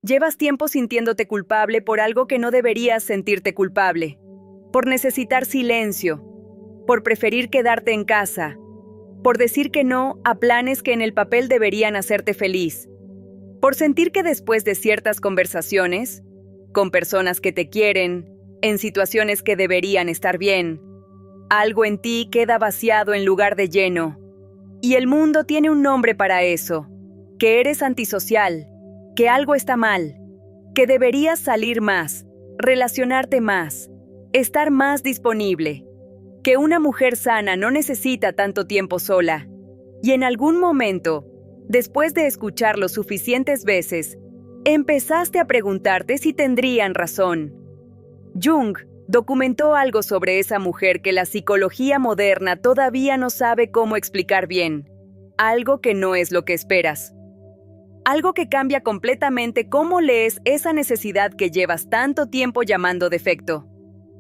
Llevas tiempo sintiéndote culpable por algo que no deberías sentirte culpable, por necesitar silencio, por preferir quedarte en casa, por decir que no a planes que en el papel deberían hacerte feliz, por sentir que después de ciertas conversaciones, con personas que te quieren, en situaciones que deberían estar bien, algo en ti queda vaciado en lugar de lleno. Y el mundo tiene un nombre para eso, que eres antisocial, que algo está mal, que deberías salir más, relacionarte más, estar más disponible, que una mujer sana no necesita tanto tiempo sola. Y en algún momento, después de escucharlo suficientes veces, empezaste a preguntarte si tendrían razón. Jung documentó algo sobre esa mujer que la psicología moderna todavía no sabe cómo explicar bien. Algo que no es lo que esperas. Algo que cambia completamente cómo lees esa necesidad que llevas tanto tiempo llamando defecto.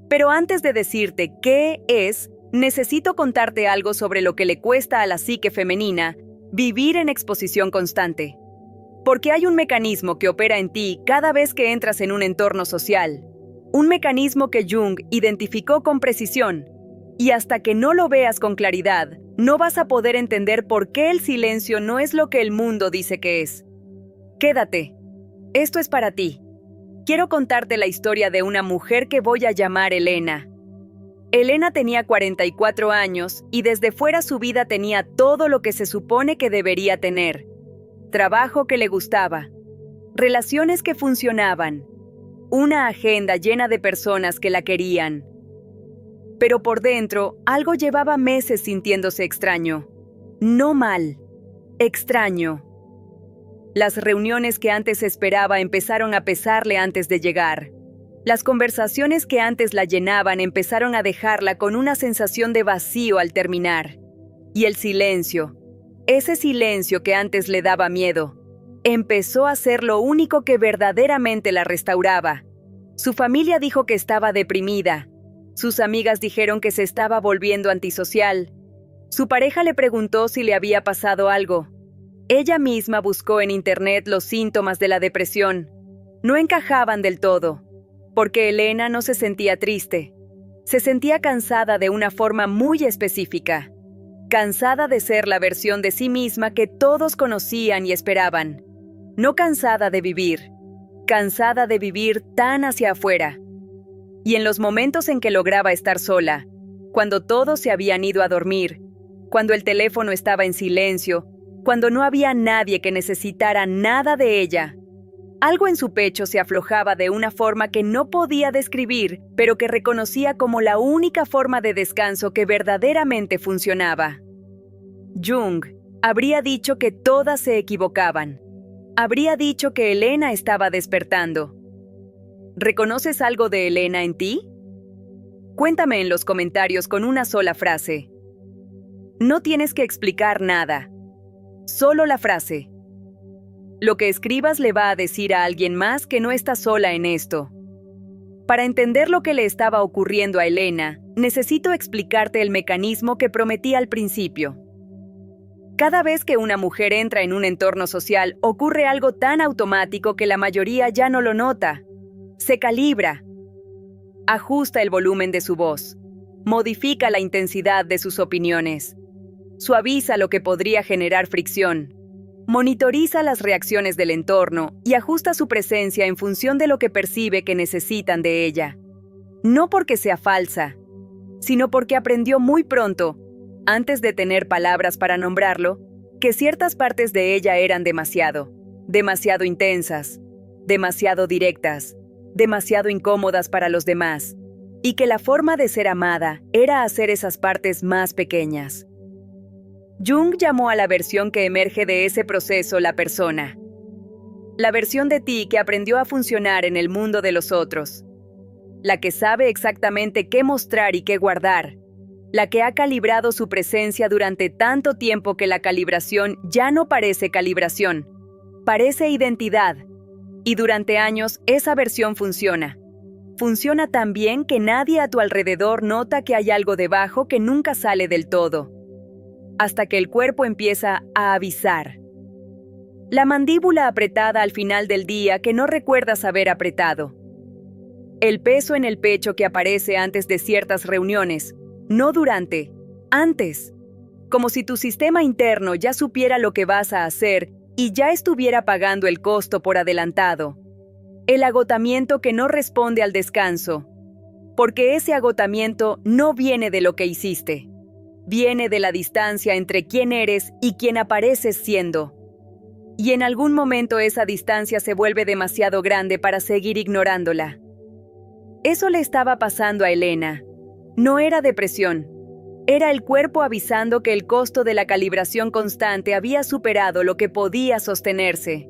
Pero antes de decirte qué es, necesito contarte algo sobre lo que le cuesta a la psique femenina vivir en exposición constante. Porque hay un mecanismo que opera en ti cada vez que entras en un entorno social. Un mecanismo que Jung identificó con precisión. Y hasta que no lo veas con claridad, no vas a poder entender por qué el silencio no es lo que el mundo dice que es. Quédate. Esto es para ti. Quiero contarte la historia de una mujer que voy a llamar Elena. Elena tenía 44 años y desde fuera su vida tenía todo lo que se supone que debería tener. Trabajo que le gustaba, relaciones que funcionaban, una agenda llena de personas que la querían. Pero por dentro, algo llevaba meses sintiéndose extraño. No mal, extraño. Las reuniones que antes esperaba empezaron a pesarle antes de llegar. Las conversaciones que antes la llenaban empezaron a dejarla con una sensación de vacío al terminar. Y el silencio, ese silencio que antes le daba miedo, empezó a ser lo único que verdaderamente la restauraba. Su familia dijo que estaba deprimida. Sus amigas dijeron que se estaba volviendo antisocial. Su pareja le preguntó si le había pasado algo. Ella misma buscó en internet los síntomas de la depresión. No encajaban del todo, porque Elena no se sentía triste. Se sentía cansada de una forma muy específica. Cansada de ser la versión de sí misma que todos conocían y esperaban. No cansada de vivir. Cansada de vivir tan hacia afuera. Y en los momentos en que lograba estar sola, cuando todos se habían ido a dormir, cuando el teléfono estaba en silencio, cuando no había nadie que necesitara nada de ella, algo en su pecho se aflojaba de una forma que no podía describir, pero que reconocía como la única forma de descanso que verdaderamente funcionaba. Jung habría dicho que todas se equivocaban. Habría dicho que Elena estaba despertando. ¿Reconoces algo de Elena en ti? Cuéntame en los comentarios con una sola frase. No tienes que explicar nada. Solo la frase. Lo que escribas le va a decir a alguien más que no está sola en esto. Para entender lo que le estaba ocurriendo a Elena, necesito explicarte el mecanismo que prometí al principio. Cada vez que una mujer entra en un entorno social, ocurre algo tan automático que la mayoría ya no lo nota. Se calibra. Ajusta el volumen de su voz. Modifica la intensidad de sus opiniones. Suaviza lo que podría generar fricción. Monitoriza las reacciones del entorno y ajusta su presencia en función de lo que percibe que necesitan de ella. No porque sea falsa, sino porque aprendió muy pronto, antes de tener palabras para nombrarlo, que ciertas partes de ella eran demasiado intensas, demasiado directas, demasiado incómodas para los demás, y que la forma de ser amada era hacer esas partes más pequeñas. Jung llamó a la versión que emerge de ese proceso la persona. La versión de ti que aprendió a funcionar en el mundo de los otros. La que sabe exactamente qué mostrar y qué guardar. La que ha calibrado su presencia durante tanto tiempo que la calibración ya no parece calibración, parece identidad. Y durante años esa versión funciona. Funciona tan bien que nadie a tu alrededor nota que hay algo debajo que nunca sale del todo. Hasta que el cuerpo empieza a avisar. La mandíbula apretada al final del día que no recuerdas haber apretado. El peso en el pecho que aparece antes de ciertas reuniones, no durante, antes. Como si tu sistema interno ya supiera lo que vas a hacer y ya estuviera pagando el costo por adelantado. El agotamiento que no responde al descanso, porque ese agotamiento no viene de lo que hiciste. Viene de la distancia entre quién eres y quién apareces siendo. Y en algún momento esa distancia se vuelve demasiado grande para seguir ignorándola. Eso le estaba pasando a Elena. No era depresión. Era el cuerpo avisando que el costo de la calibración constante había superado lo que podía sostenerse.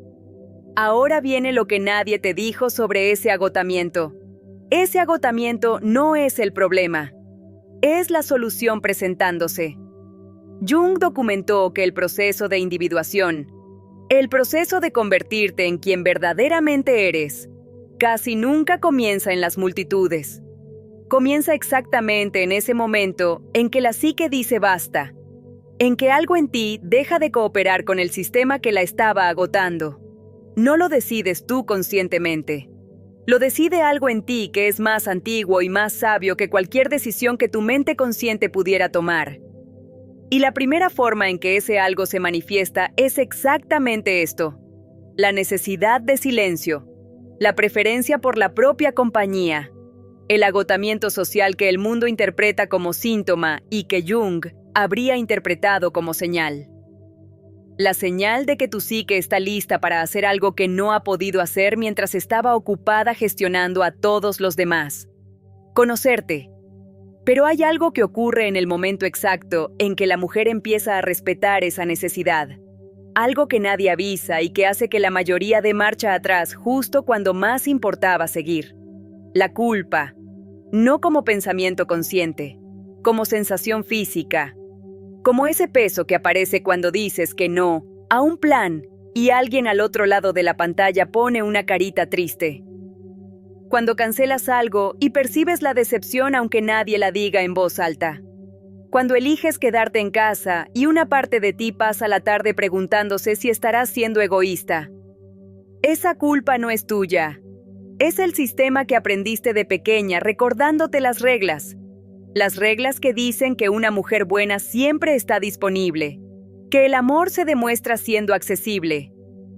Ahora viene lo que nadie te dijo sobre ese agotamiento. Ese agotamiento no es el problema. Es la solución presentándose. Jung documentó que el proceso de individuación, el proceso de convertirte en quien verdaderamente eres, casi nunca comienza en las multitudes. Comienza exactamente en ese momento en que la psique dice basta, en que algo en ti deja de cooperar con el sistema que la estaba agotando. No lo decides tú conscientemente. Lo decide algo en ti que es más antiguo y más sabio que cualquier decisión que tu mente consciente pudiera tomar. Y la primera forma en que ese algo se manifiesta es exactamente esto: la necesidad de silencio, la preferencia por la propia compañía, el agotamiento social que el mundo interpreta como síntoma y que Jung habría interpretado como señal. La señal de que tu psique está lista para hacer algo que no ha podido hacer mientras estaba ocupada gestionando a todos los demás. Conocerte. Pero hay algo que ocurre en el momento exacto en que la mujer empieza a respetar esa necesidad. Algo que nadie avisa y que hace que la mayoría dé marcha atrás justo cuando más importaba seguir. La culpa. No como pensamiento consciente, como sensación física. Como ese peso que aparece cuando dices que no a un plan y alguien al otro lado de la pantalla pone una carita triste. Cuando cancelas algo y percibes la decepción aunque nadie la diga en voz alta. Cuando eliges quedarte en casa y una parte de ti pasa la tarde preguntándose si estarás siendo egoísta. Esa culpa no es tuya. Es el sistema que aprendiste de pequeña recordándote las reglas. Las reglas que dicen que una mujer buena siempre está disponible, que el amor se demuestra siendo accesible,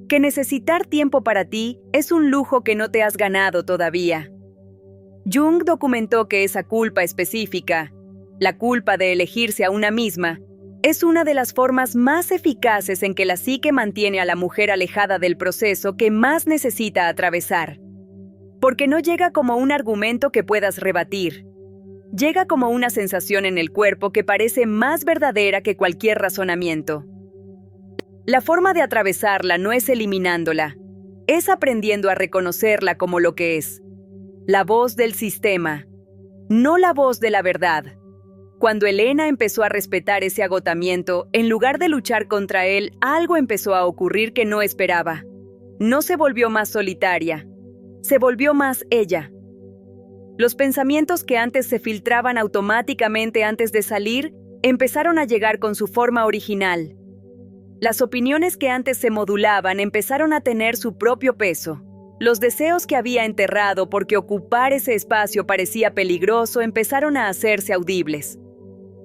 que necesitar tiempo para ti es un lujo que no te has ganado todavía. Jung documentó que esa culpa específica, la culpa de elegirse a una misma, es una de las formas más eficaces en que la psique mantiene a la mujer alejada del proceso que más necesita atravesar. Porque no llega como un argumento que puedas rebatir. Llega como una sensación en el cuerpo que parece más verdadera que cualquier razonamiento. La forma de atravesarla no es eliminándola, es aprendiendo a reconocerla como lo que es. La voz del sistema, no la voz de la verdad. Cuando Elena empezó a respetar ese agotamiento, en lugar de luchar contra él, algo empezó a ocurrir que no esperaba. No se volvió más solitaria, se volvió más ella. Los pensamientos que antes se filtraban automáticamente antes de salir, empezaron a llegar con su forma original. Las opiniones que antes se modulaban empezaron a tener su propio peso. Los deseos que había enterrado porque ocupar ese espacio parecía peligroso empezaron a hacerse audibles.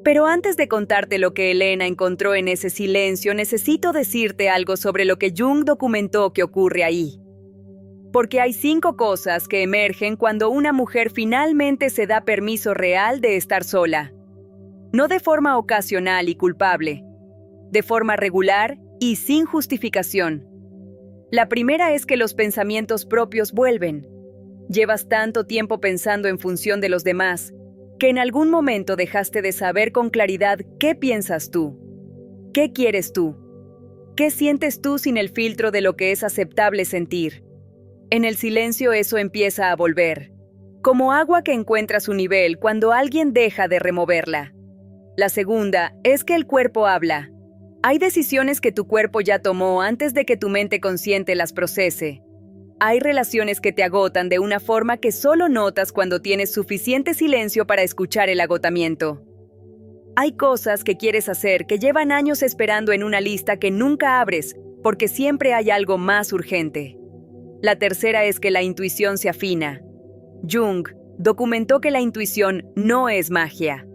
Pero antes de contarte lo que Elena encontró en ese silencio, necesito decirte algo sobre lo que Jung documentó que ocurre ahí. Porque hay 5 cosas que emergen cuando una mujer finalmente se da permiso real de estar sola. No de forma ocasional y culpable, de forma regular y sin justificación. La primera es que los pensamientos propios vuelven. Llevas tanto tiempo pensando en función de los demás, que en algún momento dejaste de saber con claridad qué piensas tú, qué quieres tú, qué sientes tú sin el filtro de lo que es aceptable sentir. En el silencio eso empieza a volver, como agua que encuentra su nivel cuando alguien deja de removerla. La segunda es que el cuerpo habla. Hay decisiones que tu cuerpo ya tomó antes de que tu mente consciente las procese. Hay relaciones que te agotan de una forma que solo notas cuando tienes suficiente silencio para escuchar el agotamiento. Hay cosas que quieres hacer que llevan años esperando en una lista que nunca abres, porque siempre hay algo más urgente. La tercera es que la intuición se afina. Jung documentó que la intuición no es magia.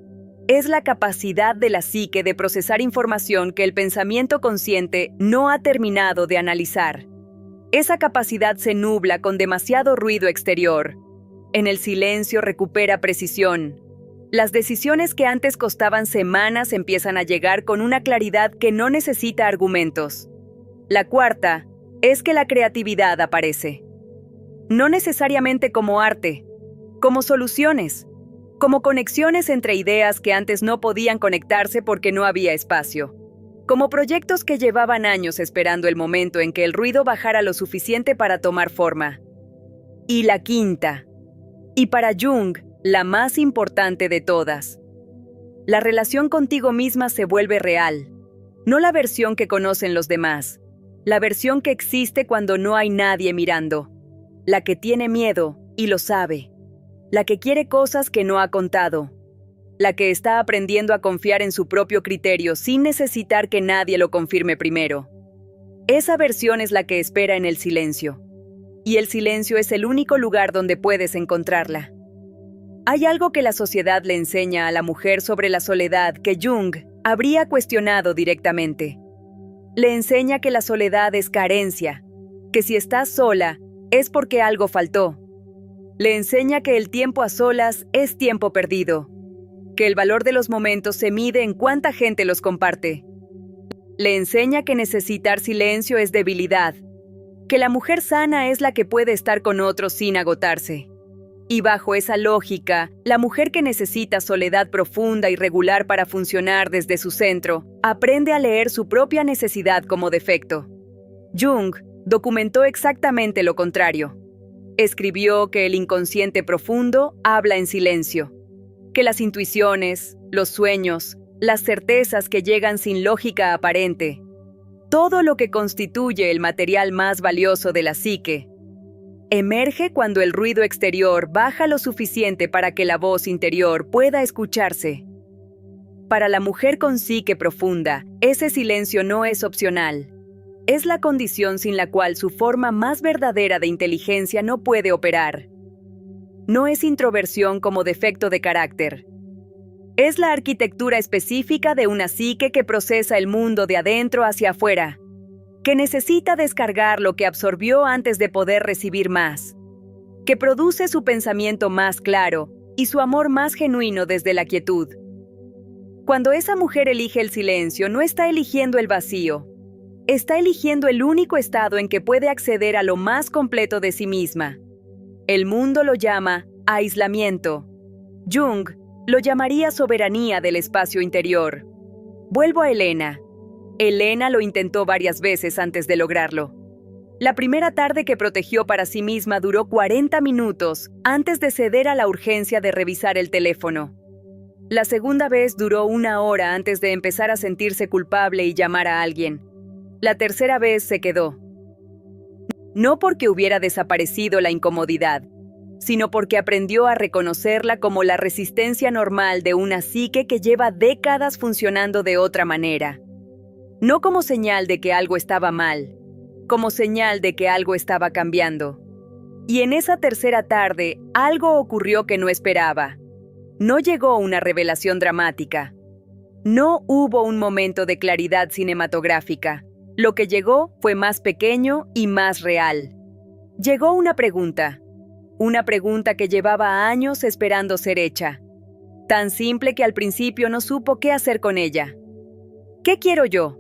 Es la capacidad de la psique de procesar información que el pensamiento consciente no ha terminado de analizar. Esa capacidad se nubla con demasiado ruido exterior. En el silencio recupera precisión. Las decisiones que antes costaban semanas empiezan a llegar con una claridad que no necesita argumentos. La cuarta es que la creatividad aparece. No necesariamente como arte, como soluciones, como conexiones entre ideas que antes no podían conectarse porque no había espacio, como proyectos que llevaban años esperando el momento en que el ruido bajara lo suficiente para tomar forma. Y la quinta, y para Jung, la más importante de todas. La relación contigo misma se vuelve real, no la versión que conocen los demás, la versión que existe cuando no hay nadie mirando, la que tiene miedo y lo sabe, la que quiere cosas que no ha contado, la que está aprendiendo a confiar en su propio criterio sin necesitar que nadie lo confirme primero. Esa versión es la que espera en el silencio, y el silencio es el único lugar donde puedes encontrarla. Hay algo que la sociedad le enseña a la mujer sobre la soledad que Jung habría cuestionado directamente. Le enseña que la soledad es carencia, que si estás sola es porque algo faltó. Le enseña que el tiempo a solas es tiempo perdido, que el valor de los momentos se mide en cuánta gente los comparte. Le enseña que necesitar silencio es debilidad, que la mujer sana es la que puede estar con otros sin agotarse. Y bajo esa lógica, la mujer que necesita soledad profunda y regular para funcionar desde su centro, aprende a leer su propia necesidad como defecto. Jung documentó exactamente lo contrario. Escribió que el inconsciente profundo habla en silencio, que las intuiciones, los sueños, las certezas que llegan sin lógica aparente, todo lo que constituye el material más valioso de la psique, emerge cuando el ruido exterior baja lo suficiente para que la voz interior pueda escucharse. Para la mujer con psique profunda, ese silencio no es opcional. Es la condición sin la cual su forma más verdadera de inteligencia no puede operar. No es introversión como defecto de carácter. Es la arquitectura específica de una psique que procesa el mundo de adentro hacia afuera, que necesita descargar lo que absorbió antes de poder recibir más, que produce su pensamiento más claro y su amor más genuino desde la quietud. Cuando esa mujer elige el silencio, no está eligiendo el vacío, está eligiendo el único estado en que puede acceder a lo más completo de sí misma. El mundo lo llama aislamiento. Jung lo llamaría soberanía del espacio interior. Vuelvo a Elena. Elena lo intentó varias veces antes de lograrlo. La primera tarde que protegió para sí misma duró 40 minutos antes de ceder a la urgencia de revisar el teléfono. La segunda vez duró 1 hora antes de empezar a sentirse culpable y llamar a alguien. La tercera vez se quedó. No porque hubiera desaparecido la incomodidad, sino porque aprendió a reconocerla como la resistencia normal de una psique que lleva décadas funcionando de otra manera. No como señal de que algo estaba mal, como señal de que algo estaba cambiando. Y en esa tercera tarde, algo ocurrió que no esperaba. No llegó una revelación dramática. No hubo un momento de claridad cinematográfica. Lo que llegó fue más pequeño y más real. Llegó una pregunta que llevaba años esperando ser hecha. Tan simple que al principio no supo qué hacer con ella. ¿Qué quiero yo?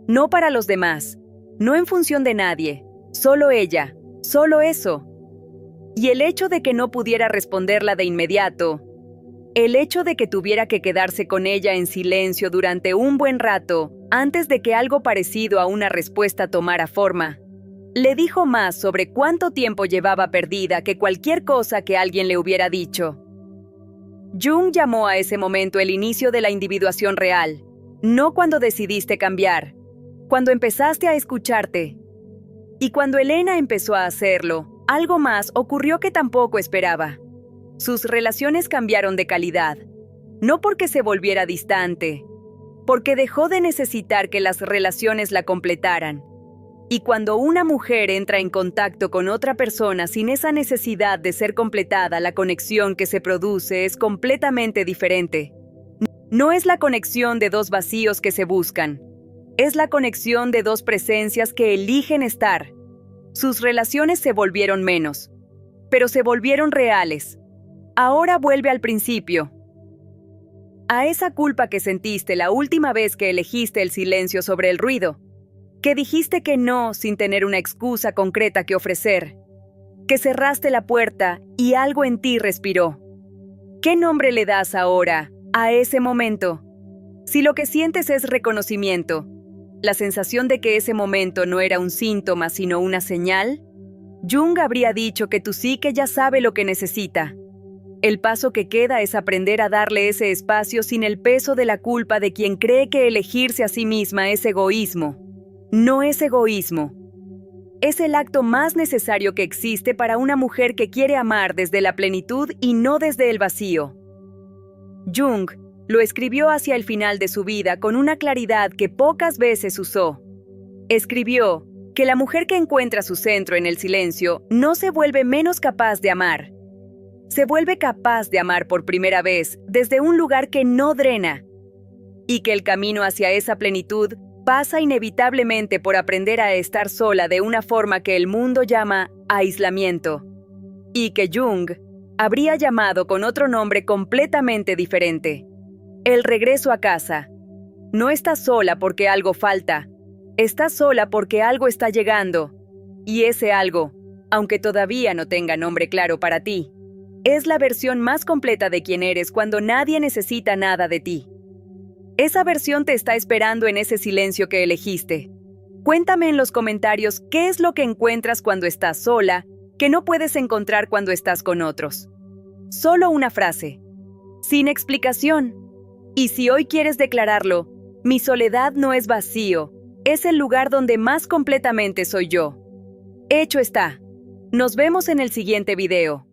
No para los demás, no en función de nadie, solo ella, solo eso. Y el hecho de que no pudiera responderla de inmediato, el hecho de que tuviera que quedarse con ella en silencio durante un buen rato, antes de que algo parecido a una respuesta tomara forma, le dijo más sobre cuánto tiempo llevaba perdida que cualquier cosa que alguien le hubiera dicho. Jung llamó a ese momento el inicio de la individuación real, no cuando decidiste cambiar, cuando empezaste a escucharte. Y cuando Elena empezó a hacerlo, algo más ocurrió que tampoco esperaba. Sus relaciones cambiaron de calidad, no porque se volviera distante, porque dejó de necesitar que las relaciones la completaran. Y cuando una mujer entra en contacto con otra persona sin esa necesidad de ser completada, la conexión que se produce es completamente diferente. No es la conexión de dos vacíos que se buscan. Es la conexión de dos presencias que eligen estar. Sus relaciones se volvieron menos, pero se volvieron reales. Ahora vuelve al principio. A esa culpa que sentiste la última vez que elegiste el silencio sobre el ruido. Que dijiste que no sin tener una excusa concreta que ofrecer. Que cerraste la puerta y algo en ti respiró. ¿Qué nombre le das ahora a ese momento? Si lo que sientes es reconocimiento, la sensación de que ese momento no era un síntoma sino una señal, Jung habría dicho que tu psique ya sabe lo que necesita. El paso que queda es aprender a darle ese espacio sin el peso de la culpa de quien cree que elegirse a sí misma es egoísmo. No es egoísmo. Es el acto más necesario que existe para una mujer que quiere amar desde la plenitud y no desde el vacío. Jung lo escribió hacia el final de su vida con una claridad que pocas veces usó. Escribió que la mujer que encuentra su centro en el silencio no se vuelve menos capaz de amar. Se vuelve capaz de amar por primera vez desde un lugar que no drena. Y que el camino hacia esa plenitud pasa inevitablemente por aprender a estar sola de una forma que el mundo llama aislamiento. Y que Jung habría llamado con otro nombre completamente diferente. El regreso a casa. No estás sola porque algo falta. Estás sola porque algo está llegando. Y ese algo, aunque todavía no tenga nombre claro para ti, es la versión más completa de quien eres cuando nadie necesita nada de ti. Esa versión te está esperando en ese silencio que elegiste. Cuéntame en los comentarios qué es lo que encuentras cuando estás sola, que no puedes encontrar cuando estás con otros. Solo una frase. Sin explicación. Y si hoy quieres declararlo, mi soledad no es vacío, es el lugar donde más completamente soy yo. Hecho está. Nos vemos en el siguiente video.